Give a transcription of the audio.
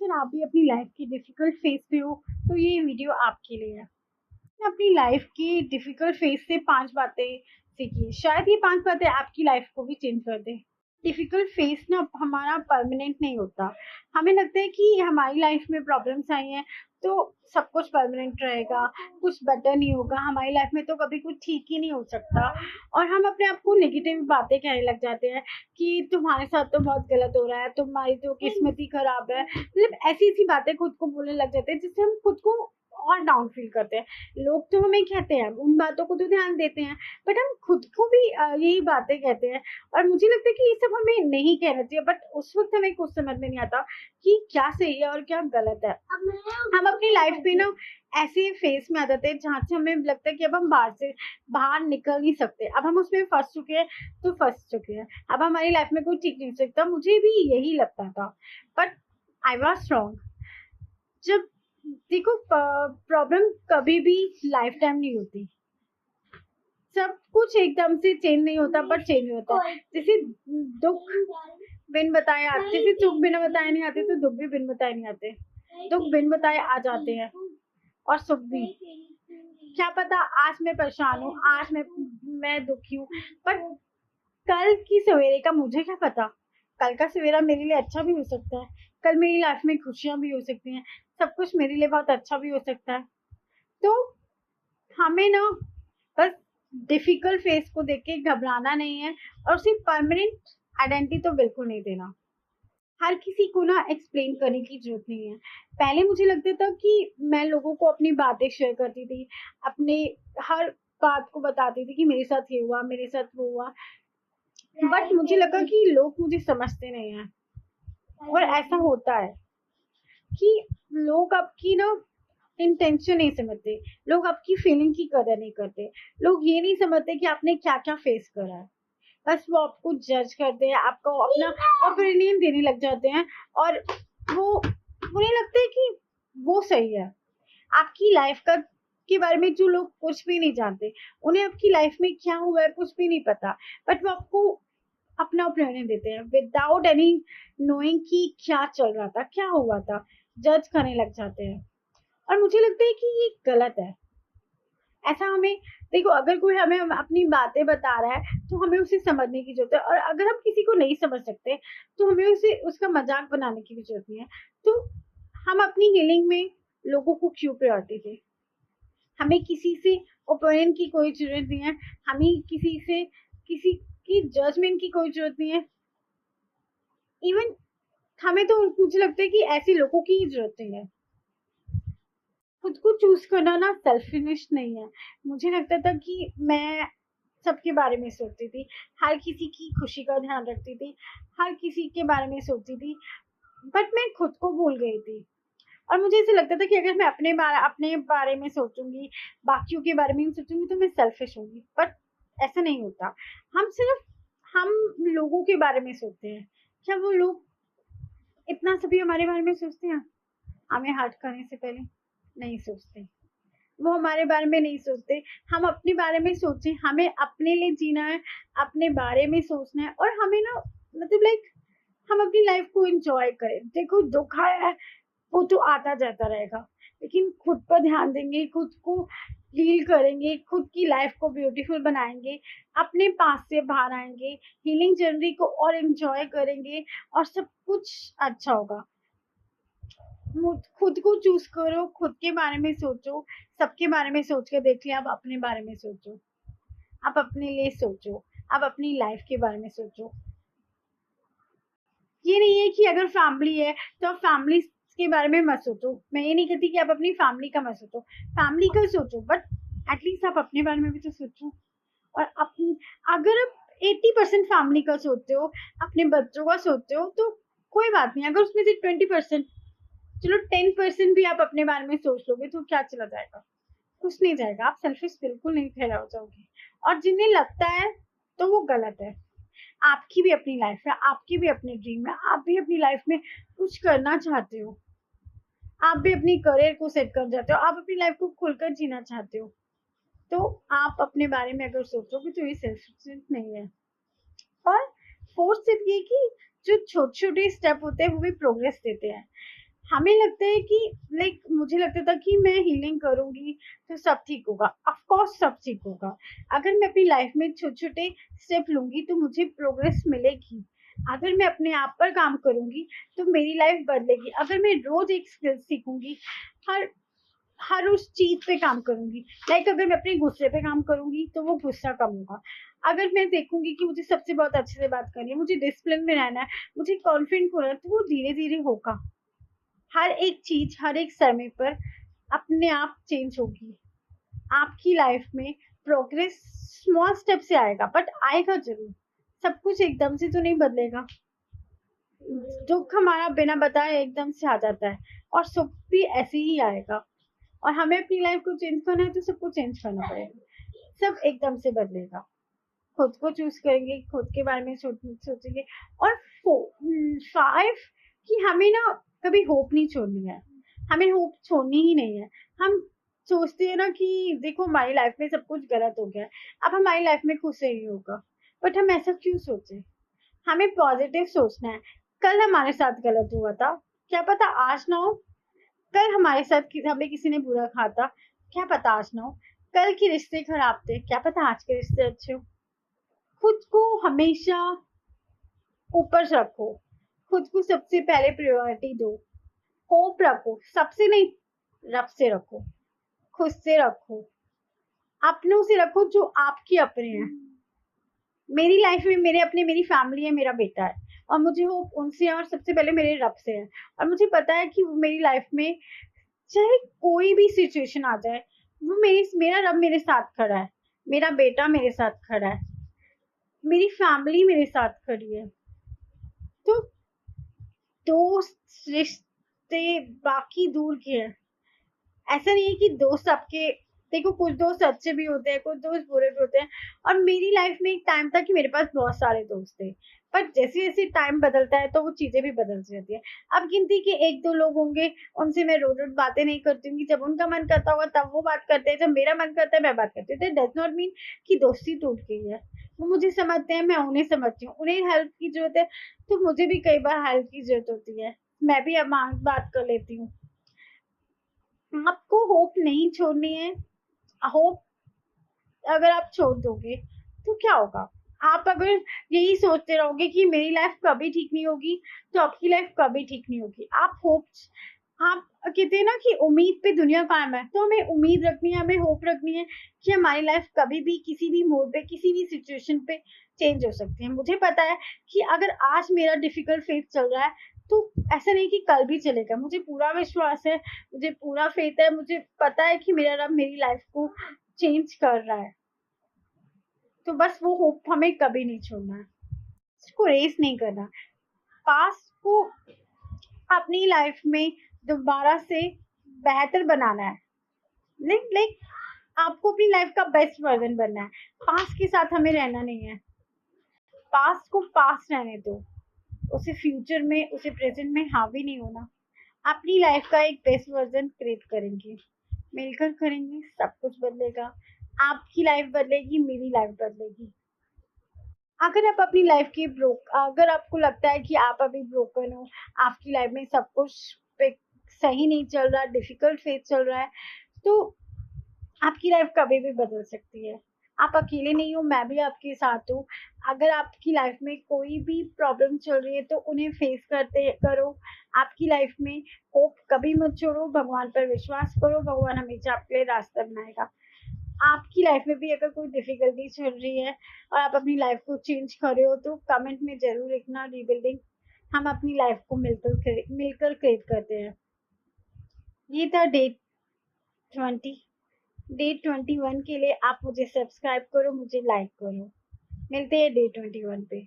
अगर आप भी अपनी लाइफ की डिफिकल्ट फेज पे हो तो ये वीडियो आपके लिए है। अपनी लाइफ की डिफिकल्ट फेज से 5 बातें सीखिए, शायद ये 5 बातें आपकी लाइफ को भी चेंज कर दे। डिफिकल्ट फेस ना हमारा परमानेंट नहीं होता। हमें लगता है कि हमारी लाइफ में प्रॉब्लम्स आई हैं तो सब कुछ परमानेंट रहेगा, कुछ बेटर नहीं होगा, हमारी लाइफ में तो कभी कुछ ठीक ही नहीं हो सकता। और हम अपने आप को नेगेटिव बातें कहने लग जाते हैं कि तुम्हारे साथ तो बहुत गलत हो रहा है, तुम्हारी तो किस्मत ही खराब है, मतलब ऐसी ऐसी बातें खुद को बोलने लग जाते हैं जिससे हम खुद को और डाउन फील करते हैं। लोग तो हमें कहते हैं, उन बातों को तो ध्यान देते हैं, बट हम खुद को भी यही बातें कहते हैं। और मुझे लगता है कि ये सब हमें नहीं कहना चाहिए, बट उस वक्त हमें कुछ समझ में नहीं आता कि क्या सही है और क्या गलत है। हम अपनी लाइफ में ना ऐसे फेज में आ जाते हैं जहाँ से हमें लगता है कि अब हम बाहर निकल नहीं सकते, अब हम उसमें फंस चुके हैं तो फंस चुके हैं, अब हमारी लाइफ में कोई ठीक नहीं हो सकता। मुझे भी यही लगता था, बट आई वॉज रॉन्ग। जब देखो, प्रॉब्लम कभी भी लाइफ टाइम नहीं होती, सब कुछ एकदम से चेंज नहीं होता, बट चेंज होता है। जैसे दुख बिन बताए आते, जैसे सुख बिना बताए नहीं आते, तो दुख भी बिन बताए नहीं आते। दुख बिन बताए आ जाते हैं और सुख भी। क्या पता आज मैं परेशान हूँ, आज मैं दुखी हूँ, पर कल की सवेरे का मुझे क्या पता। कल का सवेरा मेरे लिए अच्छा भी हो सकता है, कल मेरी लाइफ में खुशियां भी हो सकती हैं, सब कुछ मेरे लिए बहुत अच्छा भी हो सकता है। तो हमें ना बस डिफिकल्ट फेस को देख के घबराना नहीं है, और उसे परमानेंट आइडेंटिटी तो बिल्कुल नहीं देना। हर किसी को ना एक्सप्लेन करने की जरूरत नहीं है। पहले मुझे लगता था कि मैं लोगों को अपनी बातें शेयर करती थी, अपने हर बात को बताती थी कि मेरे साथ ये हुआ, मेरे साथ वो हुआ, बट मुझे लगा कि लोग मुझे समझते नहीं है। और ऐसा होता है कि लोग आपकी ना इंटेंशन नहीं समझते, लोग आपकी फीलिंग की कदर नहीं करते, लोग ये नहीं समझते कि आपने क्या क्या फेस करा है। बस वो आपको जज करते हैं, आपको अपना ओपिनियन देने लग जाते हैं, और वो उन्हें लगता है कि वो सही है। आपकी लाइफ का के बारे में जो लोग कुछ भी नहीं जानते, उन्हें आपकी लाइफ में क्या हुआ है कुछ भी नहीं पता, बट वो आपको अपना ओपिनियन देते हैं विदाउट एनी नोइंग कि क्या चल रहा था, क्या हुआ था। जज करने लग जाते हैं, और मुझे लगता है कि ये गलत है। ऐसा हमें, देखो, अगर कोई हमें अपनी बातें बता रहा है तो हमें उसे समझने की जरूरत है, और अगर हम किसी को नहीं समझ सकते तो हमें उसे उसका मजाक बनाने की भी जरूरत नहीं है। तो हम अपनी हीलिंग में लोगों को क्यों प्रायोरिटी दें? हमें किसी से ओपिनियन की कोई जरूरत नहीं है, हमें किसी की जजमेंट की कोई जरूरत नहीं है। इवन हमें तो मुझे लगता है कि ऐसे लोगों की ही जरूरत नहीं है। खुद को चूज करना ना सेल्फिश नहीं है। मुझे लगता था कि मैं सबके बारे में सोचती थी, हर किसी की खुशी का ध्यान रखती थी, हर किसी के बारे में सोचती थी, बट मैं खुद को भूल गई थी। और मुझे ऐसा लगता था कि अगर मैं अपने बारे में सोचूंगी, बाकियों के बारे में नहीं सोचूंगी, तो मैं सेल्फिश होंगी, बट ऐसा नहीं होता। हम लोगों के बारे में सोचते हैं। क्या वो लोग इतना सभी हमारे बारे में सोचते हैं? हमें हर्ट करने से पहले नहीं सोचते, वो हमारे बारे में नहीं सोचते। हम अपने बारे में सोचें, हमें अपने लिए जीना है, अपने बारे में सोचना है, और हमें ना, मतलब लाइक, हम अपनी लाइफ को एंजॉय करें। देखो, दुख आया है वो तो आता जाता रहेगा, लेकिन खुद पर ध्यान देंगे, खुद को हील करेंगे, खुद की लाइफ को ब्यूटीफुल बनाएंगे, अपने पास से बाहर आएंगे, हीलिंग जर्नी को और एंजॉय करेंगे, और सब कुछ अच्छा होगा। खुद को चूज करो, खुद के बारे में सोचो। सबके बारे में सोच के देखिए, अब अपने बारे में सोचो, आप अपने लिए सोचो, आप अपनी लाइफ के बारे में सोचो। ये नहीं है कि अगर फैमिली है तो आप फैमिली के बारे में मत सोचो। मैं ये नहीं कहती कि आप अपनी फैमिली का मत सोचो, फैमिली का सोचो, बट एटलीस्ट आप अपने बारे में भी तो सोचो। और अपनी, अगर आप 80% फैमिली का सोचते हो, अपने बच्चों का सोचते हो, तो कोई बात नहीं। अगर उसमें से 20%, चलो 10% भी आप अपने बारे में सोच लोगे तो क्या चला जाएगा? कुछ नहीं जाएगा। आप सेल्फिश बिल्कुल नहीं ठहरा हो जाओगे। और जिन्हें लगता है तो वो गलत है। आपकी भी अपनी लाइफ है, आपकी भी अपने ड्रीम है, आप भी अपनी लाइफ में कुछ करना चाहते हो, आप भी अपनी करियर को सेट कर जाते हो, आप अपनी लाइफ को खुलकर जीना चाहते हो, तो आप अपने बारे में अगर सोचोगे तो ये सेल्फिश नहीं है। और फोर्थ सिर्फ ये कि जो छोटे छोटे स्टेप होते हैं वो भी प्रोग्रेस देते हैं। हमें लगता है कि मुझे लगता था कि मैं हीलिंग करूंगी तो सब ठीक होगा। ऑफ कोर्स सब ठीक होगा। अगर मैं अपनी लाइफ में छोटे छोटे स्टेप लूंगी तो मुझे प्रोग्रेस मिलेगी। अगर मैं अपने आप पर काम करूंगी तो मेरी लाइफ बदलेगी। अगर मैं रोज एक स्किल सीखूंगी, हर हर उस चीज पे काम करूंगी, अगर मैं अपने गुस्से पे काम करूंगी तो वो गुस्सा कम होगा। अगर मैं देखूंगी कि मुझे सबसे बहुत अच्छे से बात करनी है, मुझे डिसिप्लिन में रहना है, मुझे कॉन्फिडेंट होना है, तो वो धीरे धीरे होगा। हर एक चीज हर एक समय पर अपने आप चेंज होगी। आपकी लाइफ में प्रोग्रेस स्मॉल स्टेप से आएगा, बट आएगा जरूर। सब कुछ एकदम से तो नहीं बदलेगा। दुख हमारा बिना बताए एकदम से आ जाता है, और सुख भी ऐसे ही आएगा। और हमें अपनी लाइफ को चेंज करना है तो सबको चेंज करना पड़ेगा। सब एकदम से बदलेगा। खुद को चूज करेंगे, खुद के बारे में सोचेंगे। और 5 कि हमें ना कभी होप नहीं छोड़नी है। हमें होप छोड़नी ही नहीं है। हम सोचते हैं ना कि देखो हमारी लाइफ में सब कुछ गलत हो गया है, अब हमारी लाइफ में खुश नहीं होगा। बट हम ऐसा क्यों सोचे? हमें पॉजिटिव सोचना है। कल हमारे साथ गलत हुआ था, क्या पता आज ना हो। कल हमारे साथ हमें किसी ने बुरा कहा था, क्या पता आज ना हो। कल के रिश्ते खराब थे, क्या पता आज के रिश्ते अच्छे हो। खुद को हमेशा ऊपर रखो। खुद को सबसे पहले प्रायोरिटी दो। होप रखो, सबसे नहीं, रब से रखो, खुद से रखो, अपनों से रखो जो आपके अपने हैं। मेरी लाइफ में मेरे अपने, मेरी फैमिली है, मेरा बेटा है, और मुझे होप उनसे है, और सबसे पहले मेरे रब से है। और मुझे पता है कि मेरी लाइफ में चाहे कोई भी सिचुएशन आ जाए, वो मेरा रब मेरे साथ खड़ा है, मेरा बेटा मेरे साथ खड़ा है, मेरी फैमिली मेरे साथ खड़ी है। तो दोस्त रिश्ते बाकी दूर के हैं। ऐसा नहीं है कि दोस्त आपके, देखो कुछ दोस्त अच्छे भी होते हैं, कुछ दोस्त बुरे भी होते हैं। और मेरी लाइफ में एक टाइम था कि मेरे पास बहुत सारे दोस्त थे, पर जैसे जैसे टाइम बदलता है तो वो चीजें भी बदल जाती है। अब गिनती के 1-2 लोग होंगे, उनसे मैं रोज रोज बातें नहीं करती हूँ। जब उनका मन करता होगा तब वो बात करते हैं, जब मेरा मन करता है मैं बात करती हूँ। डज नॉट मीन कि दोस्ती टूट गई है। वो मुझे समझते हैं, मैं उन्हें समझती हूँ। उन्हें हेल्प की जरूरत है तो मुझे भी कई बार हेल्प की जरूरत होती है। मैं भी अब बात कर लेती हूँ। आपको होप नहीं छोड़नी है। होप अगर आप छोड़ दोगे तो क्या होगा? आप अगर यही सोचते रहोगे कि मेरी लाइफ कभी ठीक नहीं होगी, तो आपकी लाइफ कभी ठीक नहीं होगी। आप कहते हैं ना कि उम्मीद पे दुनिया कायम है, तो हमें उम्मीद रखनी है, हमें होप रखनी है कि हमारी लाइफ कभी भी किसी भी मोड़ पे, किसी भी सिचुएशन पे चेंज हो सकती है। मुझे पता है कि अगर आज मेरा डिफिकल्ट फेज चल रहा है तो ऐसा नहीं कि कल भी चलेगा। मुझे पूरा विश्वास है, मुझे पूरा फेथ है, मुझे पता है कि मेरा रब मेरी लाइफ को चेंज कर रहा है। तो बस वो होप हमें कभी नहीं छोड़ना है, उसको रेस नहीं करना। पास्ट को अपनी लाइफ में दोबारा से बेहतर बनाना है। लाइक आपको अपनी लाइफ का बेस्ट वर्जन बनना है। पास्ट के साथ हमें रहना नहीं है। पास्ट को पास्ट रहने दो, उसे फ्यूचर में, उसे प्रेजेंट में हावी नहीं होना। अपनी लाइफ का एक बेस्ट वर्जन क्रिएट करेंगे, मिलकर करेंगे, सब कुछ बदलेगा। आपकी लाइफ बदलेगी, मेरी लाइफ बदलेगी। अगर आप अपनी लाइफ की अगर आपको लगता है कि आप अभी ब्रोकन हो, आपकी लाइफ में सब कुछ सही नहीं चल रहा, डिफिकल्ट फेज चल रहा है, तो आपकी लाइफ कभी भी बदल सकती है। आप अकेले नहीं हो, मैं भी आपके साथ हूँ। अगर आपकी लाइफ में कोई भी प्रॉब्लम चल रही है तो उन्हें फेस करते करो। आपकी लाइफ में होप कभी मत छोड़ो, भगवान पर विश्वास करो, भगवान हमेशा आपके लिए रास्ता बनाएगा। आपकी लाइफ में भी अगर कोई डिफिकल्टी चल रही है और आप अपनी लाइफ को चेंज कर रहे हो तो कमेंट में जरूर लिखना रीबिल्डिंग। हम अपनी लाइफ को मिलकर क्रिएट करते हैं। ये था डे 20। डे 21 के लिए आप मुझे सब्सक्राइब करो, मुझे लाइक करो। मिलते हैं डे 21 पे।